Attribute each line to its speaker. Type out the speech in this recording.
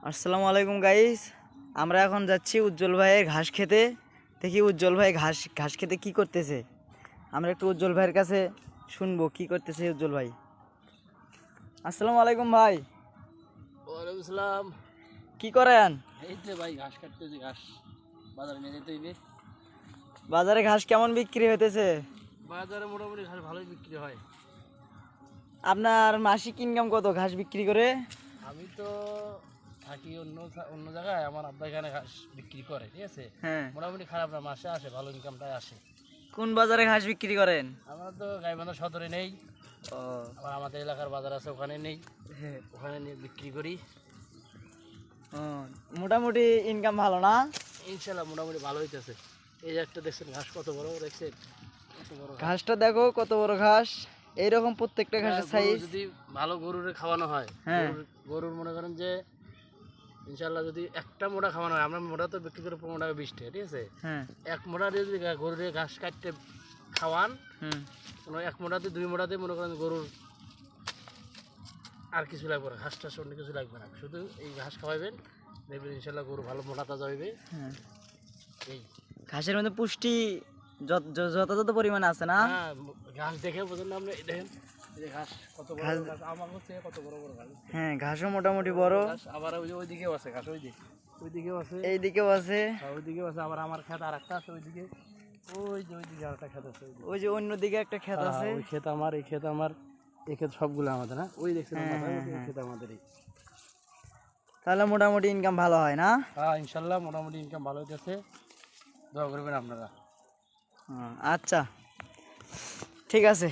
Speaker 1: আসসালামু আলাইকুম গাইস। আমরা এখন যাচ্ছি উজ্জ্বল ভাইয়ের ঘাস খেতে। দেখি উজ্জ্বল ভাই ঘাস ঘাস খেতে কি করতেছে। আমরা একটু উজ্জ্বল ভাইয়ের কাছে শুনবো কি করতেছে উজ্জ্বল ভাই। আসসালামু আলাইকুম ভাই।
Speaker 2: ওয়ালাইকুম আসসালাম।
Speaker 1: কি করেন?
Speaker 2: এই যে ভাই ঘাস কাটতেছি, ঘাস বাজারে নিয়ে যেতে হইবে।
Speaker 1: বাজারে ঘাস কেমন বিক্রি হইতেছে?
Speaker 2: বাজারে মোটামুটি ঘাস ভালোই বিক্রি হয়।
Speaker 1: আপনার মাসিক ইনকাম কত ঘাস বিক্রি করে?
Speaker 2: আমি তো থাকি অন্য অন্য জায়গায়, আমার আব্বা এখানে ঘাস বিক্রি করে, ঠিক আছে।
Speaker 1: হ্যাঁ।
Speaker 2: মোটামুটি খারাপ না, মাসে আসে, ভালো ইনকামটাই আসে।
Speaker 1: কোন বাজারে ঘাস বিক্রি করেন?
Speaker 2: আমরা তো গাইবান্ধা সদরে নেই,
Speaker 1: ও
Speaker 2: আবার আমাদের এলাকার বাজার আছে ওখানে নেই,
Speaker 1: হ্যাঁ।
Speaker 2: ওখানে নিয়ে বিক্রি করি।
Speaker 1: ও, মোটামুটি ইনকাম ভালো না?
Speaker 2: ইনশাল্লাহ মোটামুটি ভালো হইতেছে। এই যে একটা দেখছেন ঘাস কত বড়, দেখছেন কত বড় ঘাস।
Speaker 1: ঘাসটা দেখো কত বড় ঘাস। এইরকম প্রত্যেকটা ঘাসের
Speaker 2: গরু
Speaker 1: সাইজ
Speaker 2: যদি ভালো গরুর খাওয়ানো হয়,
Speaker 1: হ্যাঁ।
Speaker 2: গরুর মনে করেন যে ইনশাল্লাহ যদি একটা মোটা খাওয়ানো হয়, আমরা মোটা তো বিক্রি করে 15 টাকা 20 টাকা, ঠিক আছে।
Speaker 1: হ্যাঁ।
Speaker 2: এক মোটা দিয়ে যদি গরুর ঘাস কাটতে খাওয়ান,
Speaker 1: হুম।
Speaker 2: এক মোটাতে 2 মোটাতে মনে করেন গরুর আর কিছু লাগবে না, ঘাস টাস অন্য কিছু লাগবে না, শুধু এই ঘাস খাওয়াবেন, দেখবেন ইনশাল্লাহ গরু ভালো মোটা তাজা হইবে।
Speaker 1: হ্যাঁ।
Speaker 2: এই
Speaker 1: ঘাসের মধ্যে পুষ্টি যথাযথ পরিমাণে আছে না?
Speaker 2: হ্যাঁ, ঘাস দেখে বোঝেন না আপনি, দেখেন এই যে ঘাস কত বড়
Speaker 1: ঘাস
Speaker 2: ঘাস, আমার হচ্ছে কত বড় বড় ঘাস।
Speaker 1: হ্যাঁ, ঘাসও মোটামুটি বড়।
Speaker 2: ঘাস আবার ওই যে ওইদিকেও আছে ঘাস, ওইদিকেও আছে,
Speaker 1: এইদিকেও আছে।
Speaker 2: ওইদিকেও আছে, আবার আমার ক্ষেত আর একটা আছে ওইদিকে, ওই যে ওইদিকে আর একটা ক্ষেত আছে,
Speaker 1: ওই যে অন্যদিকে একটা ক্ষেত আছে।
Speaker 2: ওই ক্ষেত আমার, এই ক্ষেত আমার, এই ক্ষেত সবগুলো আমাদের। না ওই দেখছেন
Speaker 1: হ্যাঁ,
Speaker 2: মাথায়,
Speaker 1: হ্যাঁ,
Speaker 2: ওই
Speaker 1: হ্যাঁ।
Speaker 2: ক্ষেত আমাদেরই।
Speaker 1: তাহলে মোটামুটি ইনকাম ভালো হয় না?
Speaker 2: হ্যাঁ ইনশাল্লাহ মোটামুটি ইনকাম ভালো হইতেছে, দোয়া করবেন আপনারা।
Speaker 1: আচ্ছা, ঠিক আছে।